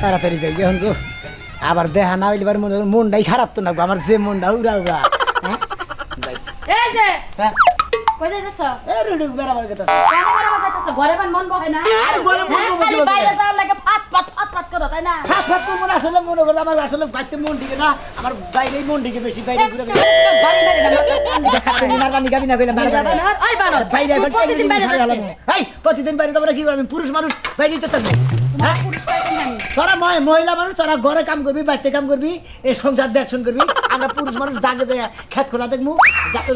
তাড়াতাড়ি যাই এখন গো আবার দেখা না হইলে মনটাই খারাপ তো না আমার যে মনটা উড়া উড়া হ্যাঁ কই যাইতেছ? এ রুডুক বেরাবার কথা ঘরে মন বহে না? আরে ঘরে মন বহে খালি বাইরে যাওয়ার লাগে ফাট করো তাই না? ফাট ফাট করবো না আসলে মনে করলে আমার আসলে বাইতে মন টিকে না আমার বাইরেই মন টিকে বেশি বাইরে ঘুরে বাড়ি প্রতিদিন বাইরে যাবো কি করবি পুরুষ মানুষ বাইরে যেতে থাকবে তোরা মহিলা মানুষ তোরা ঘরে কাম করবি বাড়িতে কাম করবি এই সংসার দেখশন করবি আমরা পুরুষ মানুষ দাগে দেয় খেত খোলা দেখবো যাতে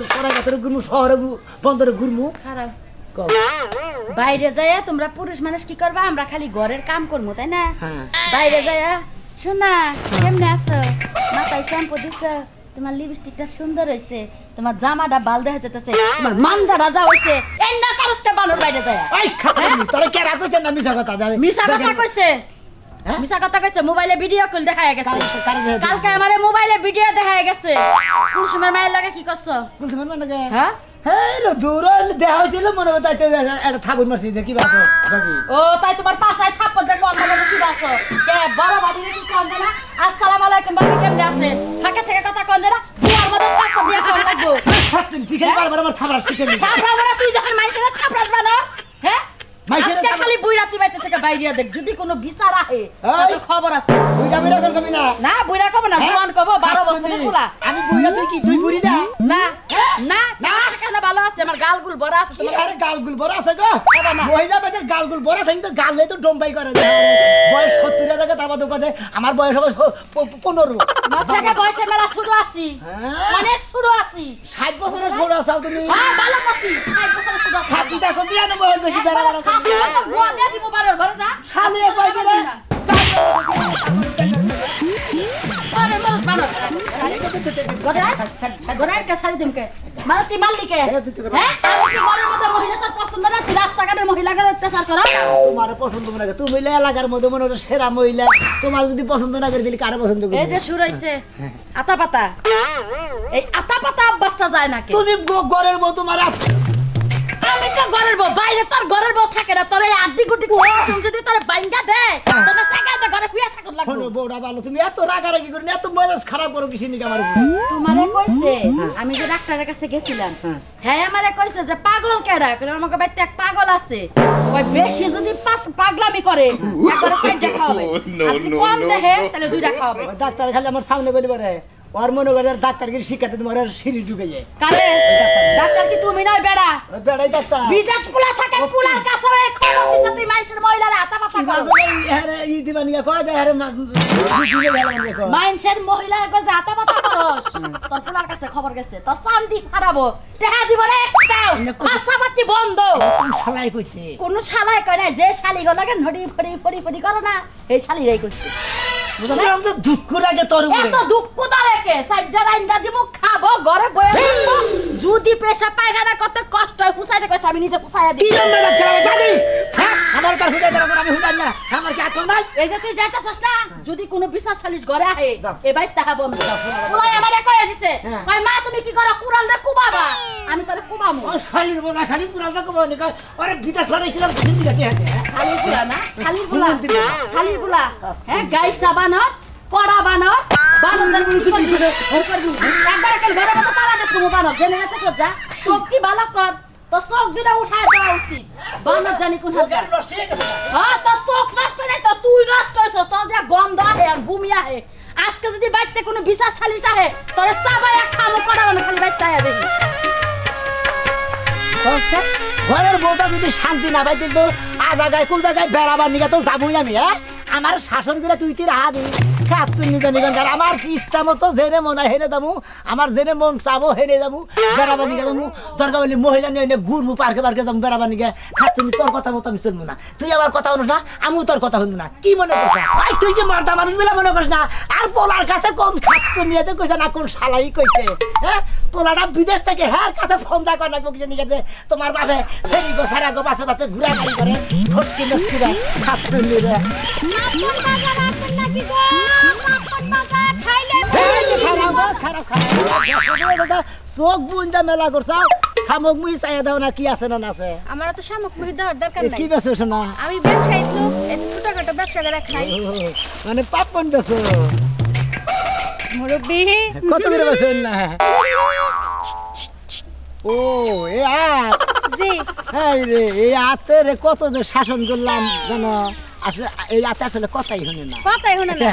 ঘুরবো শহরে বন্দরে ঘুরবো বাইরে যায় তোমরা পুরুষ মানুষ কি করবা আমরা খালি ঘরের কাম করবো তাই না বাইরে যায় শোনা কেমনে আছো মাথায় শ্যাম্পু দিছ তোমার লিপস্টিকটা সুন্দর হয়েছে তোমার জামাটা বাল দেখা যেতেছে তোমার মানজা রাজা হয়েছে এই না কারসটা বানর বাইরে যায় এই খালি তোরা কে রাখছ না মিছা কথা যাবে মিছা কথা কইছে মিছা কথা কইছে মোবাইলে ভিডিও কল দেখায় গেছে কালকে আমারে মোবাইলে ভিডিও দেখায় গেছে কুলসুমের মায়ের লাগে কি করছো কুলসুমের মায়ের লাগে হ্যাঁ হেলো দূর দেখা হইছিল মনে হতো একটা থাবুন মারছি দেখি বাসো বাকি ও তাই তোমার পাছায় থাপ্পড় দেখো আমরা কি বাসো কে বড় বাড়ি কি কোন না আসসালামু আলাইকুম বাবা কেমনে আছে ফাঁকে থেকে কথা কোন না বুয়ার মধ্যে থাপ্পড় দিয়া কোন লাগবো তুই খালি বারবার আমার থাবড়া শিখে নি থাপ্পড়া তুই যখন মাইছেরা থাপ্পড়াস বানো হ্যাঁ মাইছেরা খালি বুইরা তুই বাইতে থেকে বাইরিয়া দেখ যদি কোনো বিচার আহে তাহলে খবর আছে বুইরা বিরা কর কবি না না বুইরা কব না জোয়ান কব 12 বছরের পোলা আমি বুইরা তুই কি তুই বুড়ি না না না না কেন ভালো আছে আমার গালগুল বড় আছে তোমার আরে গালগুল বড় আছে গো মহিলা বেটার গালগুল বড় আছে কিন্তু গাল নেই তো ডম্বাই করে বয়স 70 এর জায়গা তাবা তো কথা আমার বয়স হবে 15 মাছাকে বয়সে মেলা ছোট আছি অনেক ছোট আছি 60 বছরের ছোট আছো তুমি হ্যাঁ ভালো আছি 60 বছরের ছোট আছি সাথী দেখো তুই না বয়স বেশি বেড়া বুয়া দে দিব বাড়ির ঘরে যা শালি কই গেলে আরে মাল বানো ঘরে কে সারি দিমকে মারতি মালিকে হ্যাঁ আমি কি ঘরের মধ্যে মহিলা তোর পছন্দ না তুই রাস্তাঘাটে মহিলাকে অত্যাচার করো তোমার পছন্দ মনে করে তুমি এলাকার মধ্যে মনে হলো সেরা মহিলা তোমার যদি পছন্দ না করে দিলে কারে পছন্দ করবে এই যে শুরু হইছে আতা পাতা এই আতা পাতা বাচ্চা যায় নাকি তুমি ঘরের বউ তোমার আমি তো ঘরের বউ বাইরে তোর ঘরের বউ থাকে না তোর এই আদি গুটি তুমি যদি তোর বাইঙ্গা দে তোর জায়গাতে ঘরে শুয়ে থাকুন লাগবে হলো বউটা ভালো তুমি এত রাগারাগি করি এত মেজাজ খারাপ করো কিসের নিকে আমার তোমারে কইছে আমি যে ডাক্তারের কাছে গেছিলাম হ্যাঁ আমারে কইছে যে পাগল কেডা কইলো আমাকে বাইতে এক পাগল আছে কই বেশি যদি পাগলামি করে একবারে সাইডে খাওয়াবে আর যদি কম দেহে তাহলে দুইটা খাওয়াবে ডাক্তার খালি আমার সামনে বলি পারে ওর মনে করে ডাক্তারগিরি শিখাতে তোমার সিঁড়ি ঢুকে যায় কারে ডাক্তার কি তুমি নয় বেড়া বেড়াই ডাক্তার বিদেশ পোলা থাকে পোলার কাছে খবর দিছ তুই মানুষের মহিলার হাতা পাতা করো আরে ই দিবানিয়া কয় যায় আরে মানুষের মহিলার কাছে হাতা পাতা করস তোর পোলার কাছে খবর গেছে তোর শান্তি হারাবো টাকা দিব রে একটাও আশাবাতি বন্ধ কোন শালাই কইছে কোন শালাই কয় না যে শালি গো লাগে নড়ি ফড়ি করো না এই শালিরাই কইছে বুঝলে আমি তো দুঃখ লাগে তোর উপরে এত দুঃখ দাঁড়াকে সাইডা রাইন্দা দিব খাবো ঘরে বয়ে থাকবো যদি পেশা পায়খানা করতে কষ্ট হয় পুষাইতে কষ্ট আমি নিজে পুষাইয়া দিই কি নাম খেলা জানি আমার কাছে হুদাই দেব আমি হুদাই না আমার কি আকল নাই এই যে তুই যাইতাছস না যদি কোনো বিশ্বাস শালিশ ঘরে আহে এবাই তাহা বন্ধ ওলাই আমারে কইয়া দিছে কই মা তুমি কি করো কুরাল দে কুবাবা আমি তোরে কুবামু ও শালির বনা খালি কুরাল দে কুবানি কই আরে বিদেশ লড়াইছিলাম জিন্দি কাটে শালির বুলা না শালির বুলা হ্যাঁ গাইসা বানো কড়া বানো বানর কি করবি একবার কেন ঘরে মতো তালা দে তুমি বানর জেনে গেছে তো যা শক্তি ভালো কর তো চোখ দুটা উঠায় দেওয়া উচিত বানর জানি কোন হাজার হ্যাঁ তো চোখ নষ্ট নেই তো তুই নষ্ট হয়েছিস তোর দিয়া গন্ধ আহে আর বমি আহে আজকে যদি বাইতে কোনো বিচার ছালিশ আহে তোর চাবাইয়া খামো কড়া বানো খালি বাইতে আয়া দেখি ঘরের বউটা যদি শান্তি না পাই কিন্তু আধা গায়ে কুল জায়গায় বেড়াবার নিকে তো যাবই আমি হ্যাঁ আমার শাসন করে তুই তীর হাবি খাচ্ছুন নিজে নিগন আমার ইচ্ছা মতো জেনে মনে হয় হেরে যাবো আমার জেনে মন চাবো হেরে যাবো বেড়াবার নিকে যাবো দরকার বলি মহিলা নিয়ে ঘুরবো পার্কে যাবো বেড়াবার নিকে খাচ্ছুন তোর কথা মতো আমি শুনবো না তুই আমার কথা শুনিস না আমিও তোর কথা শুনবো না কি মনে করছিস তুই কি মারতা মানুষ বেলা মনে করিস না আর পোলার কাছে কোন খাচ্ছুন নিয়ে কইছে না কোন শালাই কইছে হ্যাঁ পোলাটা বিদেশ থেকে হ্যাঁ কাছে ফোন দা করে রাখবো কিছু নিয়ে তোমার বাপে ফেরি গো সারা গো বাসে বাসে ঘুরা গাড়ি করে ফসকি নষ্টি রে খাচ্ছুন নিয়ে চোখ বুঞ্জা মেলা করছাও সামগ্রী চাইয়া দাও না কি আছে না না আছে আমার তো সামগ্রী দেওয়ার দরকার এ নাই কি বেছো শোনা আমি ব্যবসায়ী লোক এই যে ছোটখাটো ব্যবসা করে খাই মানে পাপন বেছো মুরব্বি কত করে বেছেন না ও এ আত জি এই রে এই আতে রে কত যে শাসন করলাম জানো আসলে এই আতে আসলে কথাই হনে না কথাই শুনে না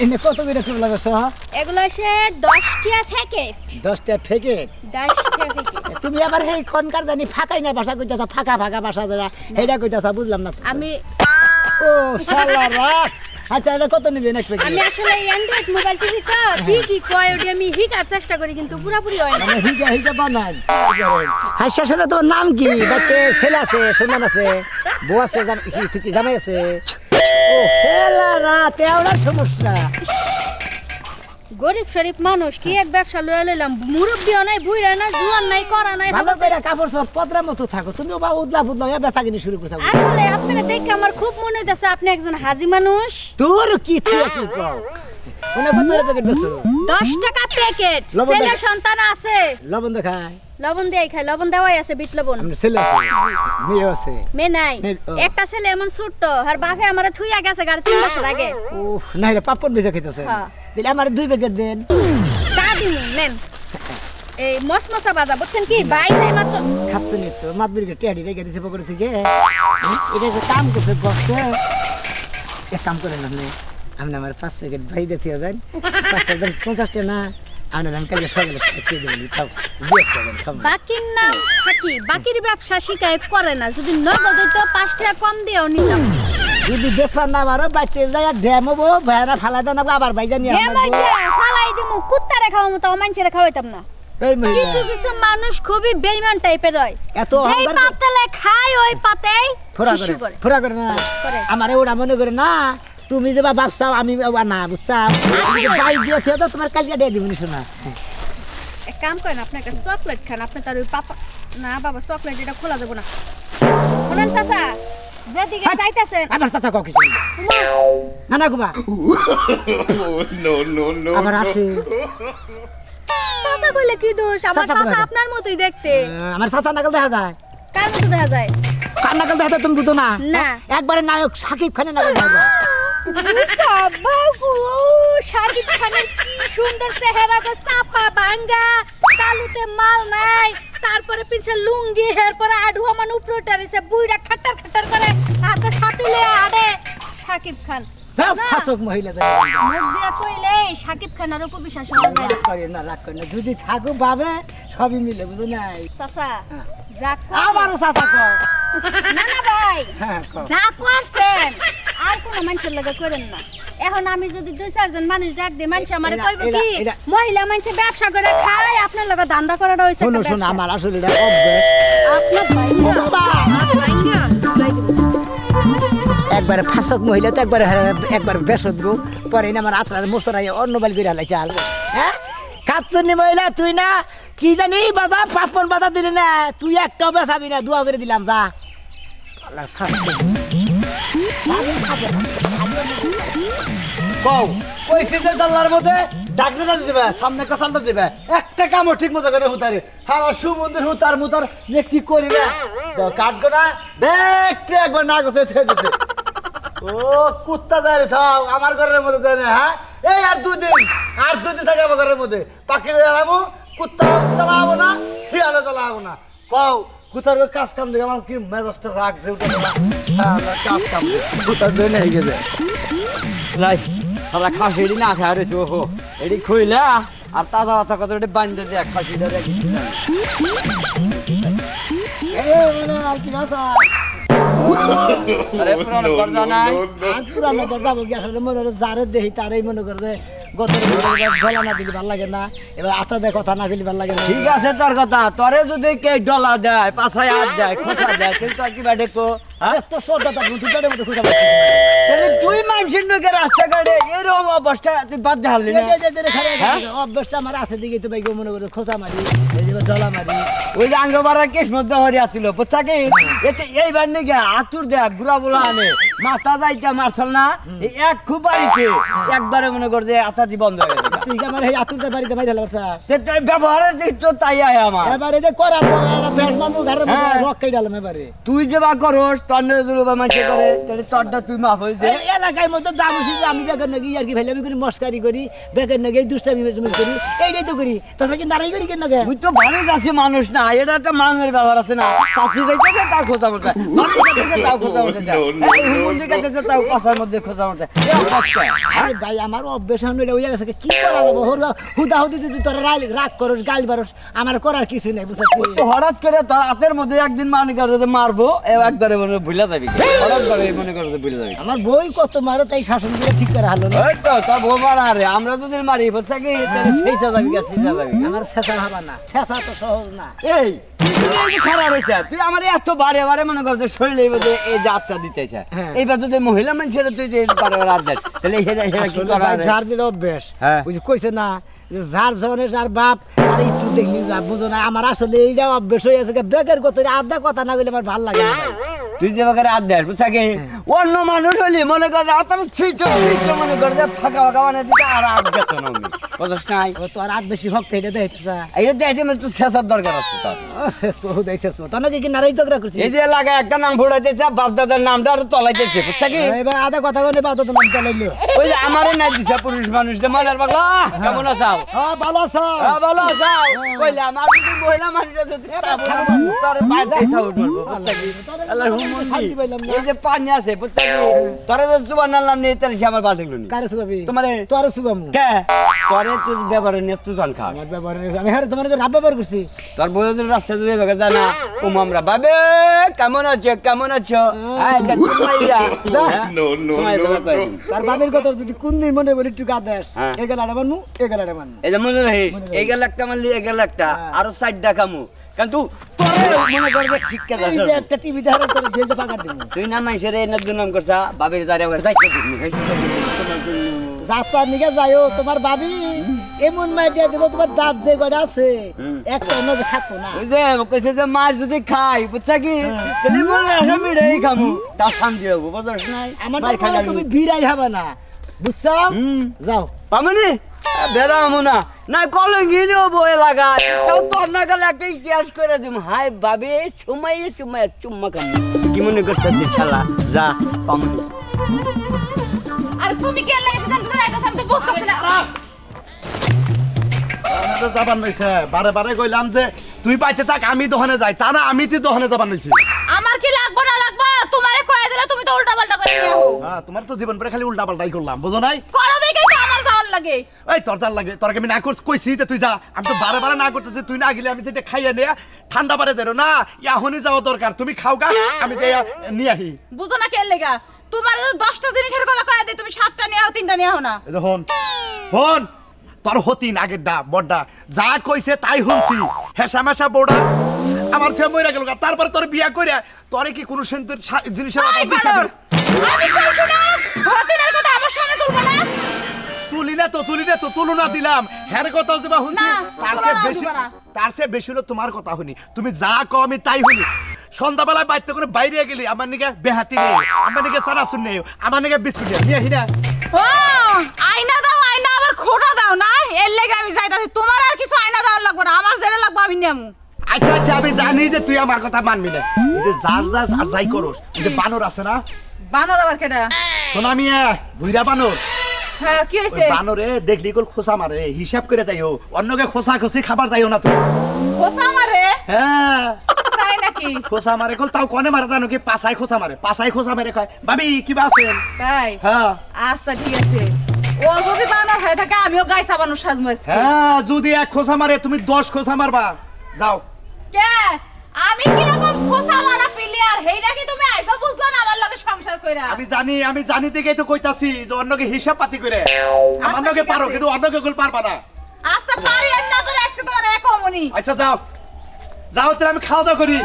এনে কত করে চলে বেছো এগুলো হচ্ছে 10 টা প্যাকেট 10টা প্যাকেট 10 টা প্যাকেট তুমি আবার এই কোনকার জানি ফাঁকাই না ভাষা কইতাছ ফাঁকা ফাঁকা ভাষা যারা এইটা কইতাছ বুঝলাম না তো। আমি ও শালারা আচ্ছা এটা কত নিবেন এক প্যাকেট আমি আসলে অ্যান্ড্রয়েড মোবাইল টিভি তো কি কয় ওটা আমি হিকার চেষ্টা করি কিন্তু পুরোপুরি হয় না মানে হিজা হিজা বানান হ্যাঁ শাশুড়ি তোমার নাম কি বাচ্চা ছেলে আছে সন্তান আছে বউ আছে কি জামাই আছে ও শালারা তেওড়া সমস্যা গরিব শরীফ মানুষ কি এক ব্যবসা লয়ে লইলাম মুরব্বিও নাই বুইরা না জুয়ান নাই করা নাই ভালো করে কাপড় সব পদ্রা মতো থাকো তুমি বা উদলা ফুদলা বেচা কিনে শুরু করছো আসলে আপনারা দেখে আমার খুব মনে হইতাছে আপনি একজন হাজি মানুষ তোর কি তুই কি কও কোনে কত প্যাকেট বেচো 10 টাকা প্যাকেট লবণ ছেলে দেখ- সন্তান আছে লবণ দেখায় লবণ দিয়ে খাই লবণ দেওয়াই আছে বিট লবণ আমি ছেলে আছে মেয়ে আছে মেয়ে নাই মেয়ে- ও। একটা ছেলে এমন ছোট্ট আর বাপে আমারে থুইয়া গেছে গাড়ি 3 বছর আগে উফ নাই রে পাপন বেচে খাইতেছে হ্যাঁ। দিলে আমার 2 প্যাকেট দেন চা দিন নেন এই মসমসা বাজা বুঝছেন কি ভাই যাই মাত্র খাচ্ছে নি তো মাতবিরকে টেডি রেখে দিছে পকেট থেকে এটা যে কাম করতে বসছে এক কাম করে না আপনি আমার 5 প্যাকেট ভাই দিতে যান 5 প্যাকেট 50 টাকা না আমি নাম কালকে সকালে খেয়ে দেবেন তাও দিয়ে দেবেন খাবো বাকির নাম থাকি বাকির ব্যবসা শিকায়ত করে না যদি নগদ হইতো 5 টাকা কম দিয়েও নিতাম যদি দেখলাম না আমারও বাচ্চা যায় ড্যামবো ভাইরা ফালা দেন আবার ভাই জানি হে মাইয়া ফালাই দিমু কুত্তারে খাওয়ামু তাও মানুষেরে খাওয়াইতাম না এই মহিলা কিছু কিছু মানুষ খুবই বেঈমান টাইপের হয় এত যেই অহংকার পাতেলে খায় ওই পাতেই ফোরা শিশু করে করে ফোরা করে না করে। আমারে ওরা মনে করে না তুমি যে বাপসাও আমি না বুঝছাও ভাই দিয়েছে তো তোমার কালকে দিয়ে দিবনি শোনা এক কাম করেন আপনি একটা চকলেট খান আপনি তার ওই পাপা না বাবা চকলেট এটা খোলা দেবো না শুনেন চাচা যেদিকে হাট। চাইতেছেন আবার চাচা কাউ কিছু না না কুবা no, no, no. আবার আসে চাচা কইলে কি দোষ আমার চাচা চাচা কোথায়? আপনার মতোই দেখতে আমার চাচা নাকাল দেখা যায় কার মতো দেখা যায় কার নাকাল দেখা যায় তুমি বুঝো না না। একবারে নায়ক সাকিব খানের নাকাল দেখা যায় বাবা গো শাকিব খানের কি সুন্দর চেহারা গো চাপা ভাঙ্গা তালুতে মাল নাই তারপরে পিছে লুঙ্গি এরপরে আডুয়া মান উপরে টারিছে বুইড়া খাটার খাটার করে হাতে ছাতিলে আড়ে শাকিব খান দাও, না। ফাঁসক মহিলা মুখ দিয়া কইলে শাকিব খানের উপর বিশ্বাস হওয়া যায় না। করে না রাগ করে না যদি থাকো ভাবে সবই মিলে বুঝো নাই চাচা যা আমারও চাচা কর না না ভাই হ্যাঁ কর যা করছেন আর কোনো মানুষের লাগে করেন না এখন আমি যদি 2-4 জন মানুষ ডাক দিই মানুষ আমারে এরা- কইব কি এরা- মহিলা মানুষ ব্যবসা করে খায় আপনার লগে ধান্দা করাটা হইছে শোনো একটা শোনো ব্যবসা। আমার আসলে এটা অভ্যাস আপনার ভাইঙ্গা ভাইঙ্গা ভাই দেবো। একবারে ফাঁসক মহিলা তো একবার বেসত গো পরে না আমার আত্রা মোস্তরাই অন্য বাল করে হালাই চাল হ্যাঁ কাতুনি মহিলা তুই না কি জানি বাজা পাপন বাজা দিলি না তুই একটাও বেসাবি না দোয়া করে দিলাম যা আল্লাহর ফাঁসক। কও ওই সিজে দাল্লার মধ্যে ডাকনা দিবে সামনে কাসালটা দিবে একটা কামও ঠিক মতো করে হুতারে হ্যাঁ সুমন্দির হুতার মুতার নে কি করি না কাটগো না দেখতে একবার না গতে থেকে দিছে ও কুত্তা দাঁড়ে থাও আমার ঘরের মধ্যে দেয় না হ্যাঁ এই আর দুদিন থাকে আমার ঘরের মধ্যে পাখি জ্বালাবো কুত্তা জ্বালাবো না হিয়ালে জ্বালাবো না কও কুতার ওই কাজ কাম দেখে আমার কি মেজাজটা রাগ যে উঠে গেল হ্যাঁ আমার কাজ কাম কুতার দই না গেছে লাই আমরা খাসি এটি না খাই রয়েছে ওহো এটি খুইলা আর তাজা বাচ্চা কত এটি বান্ধে দিয়ে খাসিটা রেখে আর কি ভাষা আরে পুরানো করজা নাই আর পুরানো করে যাবো কি আসলে মনে করে যারে দেখি তারই মনে করে গতরে গলা না দিলে ভালো লাগে না এবার আতা দেয় কথা না দিলে ভালো লাগে না ঠিক আছে তোর কথা তোরে যদি কে ডলা দেয় পাছায় হাত দেয় খোঁচা দেয় কিন্তু আর কিবা দেখো হ্যাঁ তো সোরটা তো দুটার মধ্যে খুঁজে পাচ্ছি তাহলে তুই মানুষের নকে রাস্তাঘাটে এরকম অবস্থা তুই বাদ ঢাললি না হ্যাঁ? অভ্যাসটা আমার আছে দিকে তো ভাই মনে করে খোঁচা মারি এই যে ডলা মারি ওই যে আঙ্গবারা কেশ মধ্যে হরি আসছিল বুঝছা কি এতে এইবার নাকি আতুর দেয়া গুড়া বলা আনে মাথা যাইতে মারছাল না এই এক খুব বাড়িতে একবারে মনে কর যে আতাদি বন্ধ হয়ে গেছে তুই কি আমার এই আতুরটা বাড়িতে বাইরে লাগাছাস তোর ব্যবহারের দিক তো তাই আয় আমার এবারে যে করার দাম একটা ফ্যাস মামু ঘরের মধ্যে হ্যাঁ। রক্কাই ডালাম এবারে তুই যে বা করস তোর নজর বা মাঝে করে তাহলে তোরটা তুই মাফ হয়ে যায় এই এলাকার মধ্যে জানুছি যে আমি বেকার নাকি আর কি ভাই আমি করি মস্কারি করি বেকার নাকি এই দুষ্টামি করি এইটাই তো করি তাহলে কি নারাই করি কেন তুই তো ভালো যাচ্ছি মানুষ না এটা একটা মানুষের ব্যাপার আছে না চাষি যাইতেছে তাও খোঁজা মতো তাও খোঁজা মতো মন্দির কাছে তাও কথার মধ্যে খোঁজা মতো আরে ভাই আমার অভ্যেস হয়ে ওই গেছে কি করা যাবো হুদাহুদি যদি তোরা রাগ করস গাল বারস আমার করার কিছু নেই বুঝছিস তো হঠাৎ করে তোর হাতের মধ্যে একদিন মনে করে যে মারবো একবারে মনে ভুলে যাবি হঠাৎ করে মনে করে যে ভুলে যাবি আমার বই কত মারো তাই শাসন করে ঠিক করে হারলো না ওই তো তা বউ মারা রে আমরা যদি মারি বলছে কি তাহলে সেইটা যাবি গা সেইটা যাবি আমার ছেঁচা ভাবা না ছেঁচা তো সহজ না এই খারাপ হয়েছে তুই আমার এত বারে বারে মনে কর যে শরীরে এই যাত্রা দিতেছে হ্যাঁ। এইবার যদি মহিলা মানুষের তুই যে বারে বারে হাত দেয় তাহলে হেরা হেরা কি আসলে করা ভাই রে? যার দিলে অভ্যেস হ্যাঁ। ওই যে কইছে না যে যার জনের যার বাপ আর একটু দেখলি না বুঝো না আমার আসলে এইটা অভ্যেস হয়ে আছে বেগের কথা আধা কথা না বলে আমার ভালো লাগে না ভাই। তুই যে বারে হাত দেয় বুঝছা কি অন্য মানুষ হলি মনে কর যে আতার সুইচ মনে কর যে ফাঁকা ফাঁকা মানে দিতে আর হাত গেত না আমি বুঝছ নাই ও তো আর আধ বেশি ভক্ত এটা দেখতেছা এইটা দেখে মানে তুই শেষার দরকার আছে তোর তখন কি নারাই তকরা করছি এই যে এলাকায় একটা নাম ফুটাইতেছে বাপ দাদার নামটা আর তলাইতেছে বুঝছা কি এবার আধা কথা বলে বাদ তো নাম চালাইলো ওই যে আমারও নাই দিছে পুরুষ মানুষ যে মজার পাগলা কেমন আছো হ্যাঁ ভালো আছো হ্যাঁ ভালো আছো কইলে আমার যদি মহিলা মানুষ যদি তোর বাইরে থাও বলবো বুঝছা কি আল্লাহর শান্তি পাইলাম না এই যে পানি আছে বুঝছা কি তোরে তো সুবহানাল্লাহ নেই তাহলে সে আমার বাদ লাগলো নি কারে সুবাবি তোমারে তোরে সুবামু কে তোরে তুই ব্যবহারে নিয়ে তুই গান খা আমার ব্যবহার আমি হ্যাঁ তোমার রাব ব্যবহার করছি তোর বউ যদি রাস্তা দিয়ে ভেগে যায় না ও আমরা বাবে কেমন আছো কেমন আছো হ্যাঁ Sumaiya No, no, no, no. তার বাবির কথা যদি কোন দিন মনে বলি একটু গা দেশ হ্যাঁ। এই গেলাটা মানমু এই গেলাটা মানমু এই যে মনে রাখিস এই গেল একটা মারলি এই গেল একটা আরো 60টা কামু কিন্তু তোরে মনে কর যে শিক্ষা এই যে দাও একটা টিভি দেখার তোর জেলতে পাকা দিমু তুই না মাইসের এনে দুনাম করছা বাবির দাঁড়ে আবার যাইতে দিবি যাত্রার নিকে যাইও তোমার বাবি এমন মাই দিয়ে দেবো তোমার দাঁত যে গড়ে আছে একটা অন্য থাকো না ওই যে কইছে যে মাছ যদি খাই বুঝছা কি তাহলে বলে আসা মিড়াই খামু তা শান্তি হবো বুঝছ নাই আমার মার খাই তুমি বিরাই হবে না বুঝছো যাও পামনি বেরামু না না কলঙ্গি নেবো এলাকায় তাও তোর না গেলে একটা ইতিহাস করে দিম হাই বাবে সময় সময় চুম্মা কাম কি মনে করছিস শালা যা পামনি আর তুমি কি লাগে পিছন পিছন আইতাছ আমি তো বুঝতেছি না আমাদের যাবার নইছে বারে বারে কইলাম যে তুই বাইতে থাক আমি দোকানে যাই তা না আমি তুই দোকানে যাবার নইছি আমার কি লাগবে না লাগবে তোমারে কয়ে দিলে তুমি তো উল্টা পাল্টা করে নিও হ্যাঁ তোমার তো জীবন পরে খালি উল্টা পাল্টাই করলাম বুঝো নাই করো দেখেই তো আমার যাওয়ার লাগে এই তোর যার লাগে তোর আমি না করছি কইছি যে তুই যা আমি তো বারে বারে না করতেছি তুই না গেলে আমি সেটা খাইয়ে নিয়ে ঠান্ডা পারে যাবো না এখনই যাওয়া দরকার তুমি খাও গা আমি যাই নিয়ে আহি বুঝো না কে লেগা তোমার তো 10টা জিনিসের কথা কয়ে দিই তুমি 7টা নিয়ে আও 3টা নিয়ে আও না এই দেখুন ফোন তোর হতিন আগের ডা বড়ডা যা কইছে তাই শুনছি হেসা মেশা বড়া আমার থেকে মইরা গেল তারপরে তোর বিয়া কইরা তোরে কি কোনো সেন্টের জিনিসের এই অভাব দিছে বানর, আমি কইছি না হতিনের কথা আমার সামনে তুলবা না তুলি না তো তুলনা দিলাম হ্যার কথা যে বা শুনছি না, তুলনা তার চেয়ে বেশি হলো তোমার কথা শুনি তুমি যা কও আমি তাই শুনি সন্ধ্যাবেলায় বাইতে করে বাইরে গেলি আমার নিকে বেহাতি নেই আমার নিকে সানাসুন নেই আমার নিকে বিস্কুট নিয়ে হিনা ও আয়না দাও আয়না আবার খোটা দাও না এর লেগে আমি যাইতাছি তোমার আর কিছু আয়না দাও লাগবে না আমার যেটা লাগবে আমি নেমু আচ্ছা আচ্ছা আমি জানি যে তুই আমার কথা মানবি না এই যে যার আর যাই করস এই যে বানর আছে না বানর আবার কেডা শোনা মিয়া বুইরা বানর হ্যাঁ কি ওই হইছে বানরে দেখলি কল খোসা মারে হিসাব করে যাইও অন্যকে খোসা খসি খাবার যাইও না তুই খোসা মারে হ্যাঁ তাই নাকি খোসা মারে কল তাও কনে মারে জানো কি পাছাই খোসা মারে পাছাই খোসা মারে কয় ভাবি কিবা আছেন তাই হ্যাঁ আচ্ছা ঠিক আছে ও যদি বানর হয়ে থাকে আমিও গাই সাবানোর সাজমু আজকে হ্যাঁ যদি এক খোসা মারে তুমি 10 খোসা মারবা যাও কে আমি কিরকম খোসা মারা প্লেয়ার হেইটা কি তুমি আইজো বুঝলা না আমার লগে সংসার কইরা আমি জানি দেখেই তো কইতাছি যে অন্যকে হিসাব পাতি করে আমার লগে ঠিক পারো আছে। কিন্তু অন্যকে কল পারবা না আচ্ছা পারি আর না করে আজকে তোমার এক অমনি আচ্ছা যাও যাও তাহলে আমি খাওয়া দাওয়া করি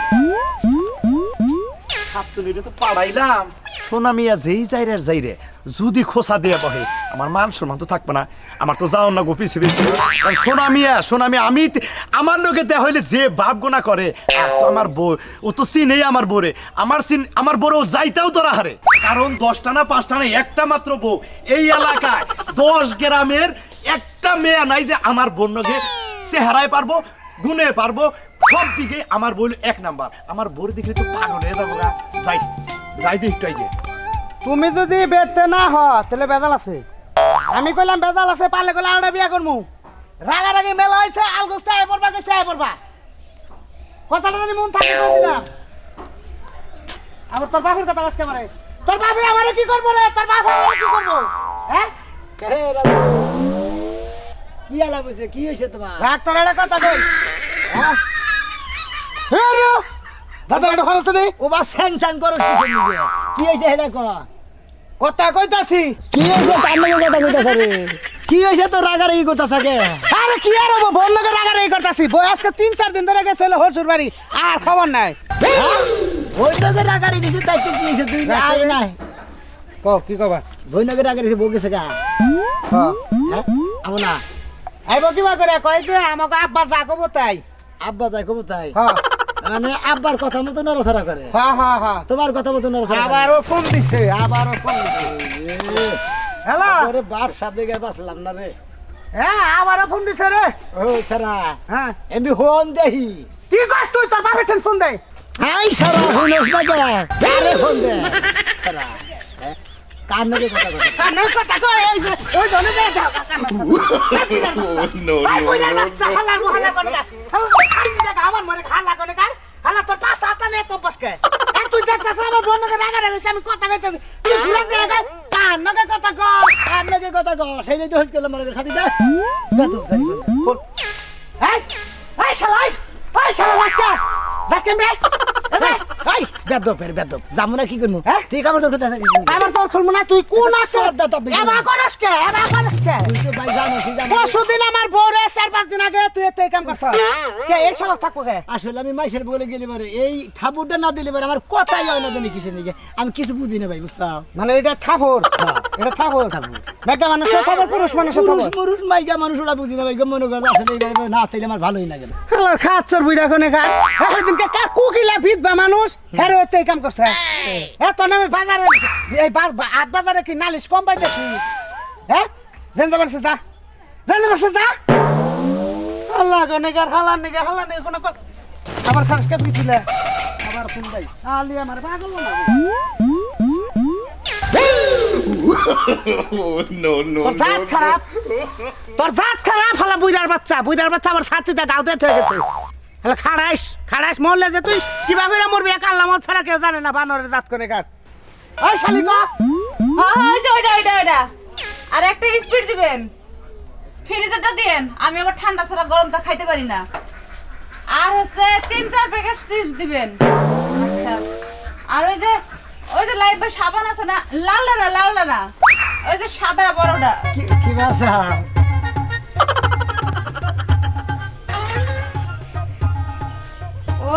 খাচ্ছুলিরে তো পাড়াইলাম সোনা মিয়া যেই যাই রে যদি খোসা দিয়ে বহে আমার মান সম্মান তো থাকবে না আমার তো যাও না গোপি ছিবি সোনা মিয়া আমি আমার লোকে দেয়া হইলে যে বাপ গোনা করে আর তো আমার বউ ও তো চিনেই আমার বোরে আমার বড় যাইতেও তোরা হারে কারণ 10টা না 5টা না একটা মাত্র বউ এই এলাকায় 10 গ্রামের একটা মেয়ে নাই যে আমার বোনকে চেহারায় পারবো, গুণে পারবো, সব দিকে আমার বোন এক নাম্বার। আমার বোর দেখলে তো পাগল হয়ে যাবো গা। যাই যাই দে একটু আইগে। তুমি যদি বেডতে না হ তাহলে বেজাল আছে। আমি কইলাম বেজাল আছে, পারলে কইলে আরেকটা বিয়া করমু। রাগারাগি মেলা হইছে, আলগোস্তে আই পড়বা গেছে, আই পড়বা। কথাটা যদি মন থাকে কই দিলাম। আবার তোর বাপের কথা আজকে মারে। তোর বাপে আমারে কি করবো রে? তোর বাপ আমারে কি করবো? হ্যাঁ? হে রাজু, কি আলা বলছে, কি হয়েছে তোমার? রাগ তোর একটা কথা কই। হ্যাঁ? হে রে! দাদা এটা খরচ দে। ও বা স্যাং স্যাং করো কি হয়েছে হেডা ক? কথা কইতাছি। কি হয়েছে তার নাকি কথা কইতাছ রে? কি হয়েছে তো রাগারাগি করতাছ কে? আরে কি আর হবো, বোন লগে রাগারাগি করতাছি। বই আজকে 3-4 দিন ধরে গেছিল হরসুর বাড়ি, আর খবর নাই। ওই তো রাগারি দিছে তাই কি হয়েছে তুই আই নাই? কও কি কবা? বইনগর রাগারি দিছে বউ গেছে গা? হ্যাঁ। হ্যাঁ আমো না আইব কিবা করে কয় যে আমাকে আব্বা যা কবো তাই। আব্বা যাই কব তাই হ্যাঁ মানে আব্বার কথা মতো নড়াচড়া করে, হ্যাঁ হ্যাঁ হ্যাঁ। তোমার কথা মতো নড়াচড়া করে। আবারও ফোন দিছে, আবারও ফোন দিছে। হ্যালো, আরে বাপ সামনে গিয়ে বাঁচলাম না রে। হ্যাঁ আবারও ফোন দিছে রে। ও সারা হ্যাঁ এমনি হোন দেহি কি কস তুই? তোর বাপের ফোন দে। হাই সারা হইনস না কে? আরে ফোন দে সারা। হ্যাঁ? কার নাকি কথা কথা কানে কথা কয় এই যে ওই জনে দে দাও কাকা। নো ভাই কইলার বাচ্চা হালার মহল্লা করে গা। খালি দেখ আমার মনে হাল্লা করে গা। হাল্লা তোর পাঁচ হাতে নে তো বসকে। এই তুই দেখতাছ আমার বোনকে রাগারে গেছে, আমি কথা কইতেছি। তুই ঘুরে দে গা। কার নাকি কথা কয়? কার নাকি কথা ক? সেই তো হইছ গেল মারে সাথী দে গাতো জানি বল। এই এই শালাই, এই শালা লাস্কা লাস্কা মে হাই বেদব ফের বেদব জামুনা কি করমু? হ্যাঁ? ঠিক আমার তো কথা আছে আমার তোর খুলবো না। তুই কোন আছে? দা তো এবার করস কে? এবার করস কে? তুই তো ভাই জানো কি জানো পরশুদিন আমার বউরে 4-5 দিন আগে তুই এতে কাম করছ। কে এই সব থাকবো কে? আসলে আমি মাইশের বলে গেলি পারে এই থাবুটা না দিলে পারে আমার কথাই হয় না জানি কিসের দিকে আমি কিছু বুঝি না ভাই বুঝছো। মানে এটা থাপর, এটা থাপর। মেঘা মানুষ থাপর, পুরুষ মানুষ পুরুষ থাপর। মুরুষ মাইকা মানুষ ওরা বুঝি না ভাই মনে করে আসলে এইভাবে না তাইলে আমার ভালোই লাগে না। হালার খাচ্ছর বুইড়া কোনে খা। একদিনকে কা কুকিলা ভিতবা মানুষ হেরে এতে কাম করছে। এত নামে বাজারে এই আট বাজারে কি নালিশ কম পাইতেছি? হ্যাঁ জানতে পারছিস যা, জানতে পারছিস যা। আল্লাহ গনেগার হালার নিগে কোনো কথা। আবার খাস কে পিছিলে আবার শুন ভাই আলি আমার পাগল না। তোর জাত খারাপ, তোর জাত খারাপ। হালা বুইড়ার বাচ্চা আমার ছাতিটা গাও দিয়ে থেকে গেছে। হ্যালো খাড়াইস মরলে যে তুই কিবা করে মরবি এক আল্লাহ মত ছাড়া কেউ জানে না বানরের জাত করে কাট। ওই শালিকা ওই যে ওইটা আর একটা স্পিড দিবেন, ফ্রিজেরটা দিবেন। আমি আবার ঠান্ডা ছাড়া গরমটা খাইতে পারি না। আর হচ্ছে 3-4 প্যাকেট চিপস দিবেন। আচ্ছা আর ওই যে লাইফ বয় সাবান আছে না, লালটা না ওই যে সাদা বড়টা। কি ভাষা ও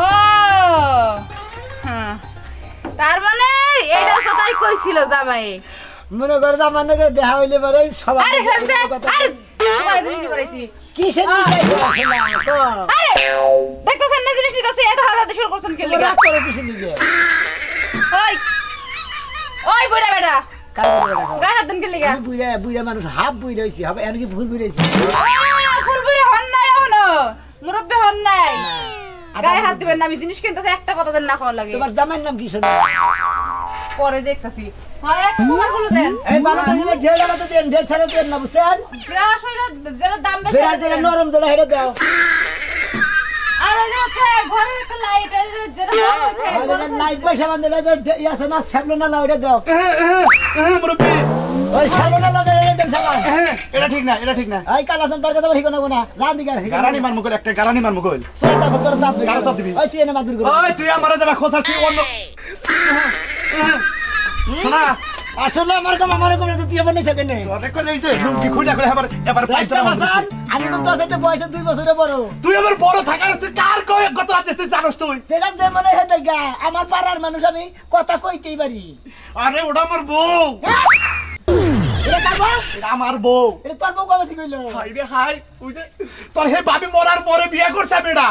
হ্যাঁ, তার মানে এটার কথাই কইছিল জামাই। মনে করে আমার নাকি দেখা হইলে পারে সবাই আরে হচ্ছে আরে তোমার জিনিস নিতে পারাইছি। কিসের আরে দেখতেছেন না জিনিস নিতেছে, এত হাজার শুরু করছেন কে লাগা? রাগ করে কিসের নিকে ওই ওই বুড়া বেটা কার করে রাখো গায়ে হাত দেন কে লাগা? আমি বুইরা বুইরা মানুষ হাফ বুইরা হইছি হবে এর কি ভুল বুইরাইছি ফুল বুড়ি হন নাই এখনো, মুরব্বি হন নাই। গায়ে হাত দিবেন না, আমি জিনিস কিনতেছি একটা কথা দেন না খাওয়া লাগে। তোমার জামাইর নাম কি শোনা পরে দেখতাছি। হ্যাঁ একটা তোমার গুলো দেন। এই বাবা তো দিলে ঢের টাকা তো দেন ঢের ছাড়া দেন না বুঝছেন ব্রাশ হইলো যেটা দাম বেশি বেড়া দিলে নরম দিলে হেরে দাও আর ওই যে হচ্ছে ঘরের একটা লাইট যেটা দাম হইছে লাইট পয়সা বান্ধে যে ইয়াছে না সাবলো না লাউটা দাও মুরব্বী, ওই সাবলো না লাউটা দেন সাবান এটা ঠিক না, এটা ঠিক না। এই কালাসন তোর কথা ঠিক না কোনা জান দিকে গারানি মারমু কইল, একটা গারানি মারমু কইল। সোটা তোর দাঁত গাড়া চাপ দিবি। ওই তুই এনে মাদুর করে ওই তুই আমারে যাবা খোঁচার, তুই অন্য শোনা আসলে আমার কাম আমার কোন তুই এবার নিছে কেন তোরে কইলে এই যে লুঙ্গি খুইলা করে এবার পাইতে কালাসন আমি তো তোর সাথে বয়স 2 বছরের বড় তুই আমার বড় থাকার তুই কার কয় গত রাতে তুই জানোস তুই? দেখা যে মনে হয় দেখা আমার পাড়ার মানুষ আমি কথা কইতেই পারি আরে ওটা আমার বউ, এটা কার বউ? এটা আমার বউ। এটা তোর বউ কবে থেকে কইলো হাই রে হাই, ওই যে তোর হে ভাবি মরার পরে বিয়ে করছে বেটা।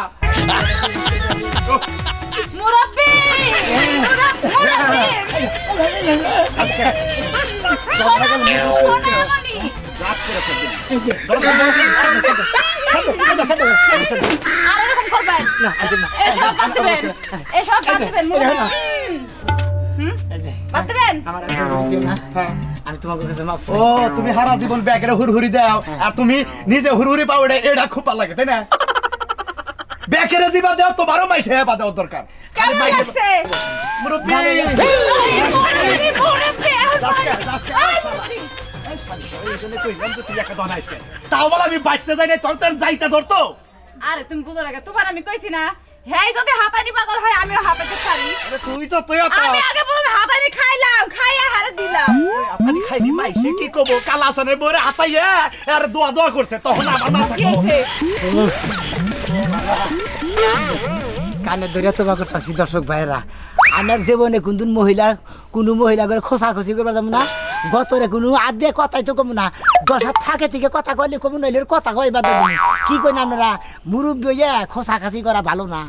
মুরব্বি মুরব্বি সোনামণি রাত করে ফেলবেন। এই যে আর এরকম করবেন এসব বাদ দিবেন এসব বাদ দিবেন বাদ দিবেন আমার দিও না আমি তোমাকে কাছে মাফ ও তুমি সারা জীবন ব্যাগের হুড়হুড়ি দাও আর তুমি নিজে হুড়হুড়ি পাও এটা খুব ভালো লাগে তাই না ব্যাগের জিবা দাও তোমারও মাইছে বা দেওয়ার দরকার খালি কেমন মাইছে লাগছে মুরব্বি তাও বলে আমি বাইতে যাই না তোর যাইতে ধরতো আরে তুমি বুঝো না তোমার আমি কইছি না হেই যদি হাতানি পাগল হয় আমিও হাতাতে পারি তুই তো তুই আমি আগে বললাম হাতানি খাইলাম খাইয়া হারে দিলাম আপনি খাইনি মাইছে কি কব কালাসানে বরে হাতাইয়া আর দোয়া দোয়া করছে তখন আমার মাথা কি হইছে কানে ধরে তোমার কথা আছি দর্শক ভাইরা আমার জীবনে কোনো মহিলা করে খোঁচাখুচি করবার যাবো না গতরে কোনো আদে কথাই তো কমু না 10 হাত ফাঁকে থেকে কথা কইলে কমু নইলে কথা কইবা দেবো কি কই না আপনারা মুরব্বী হইয়া খোঁচাখাচি করা ভালো না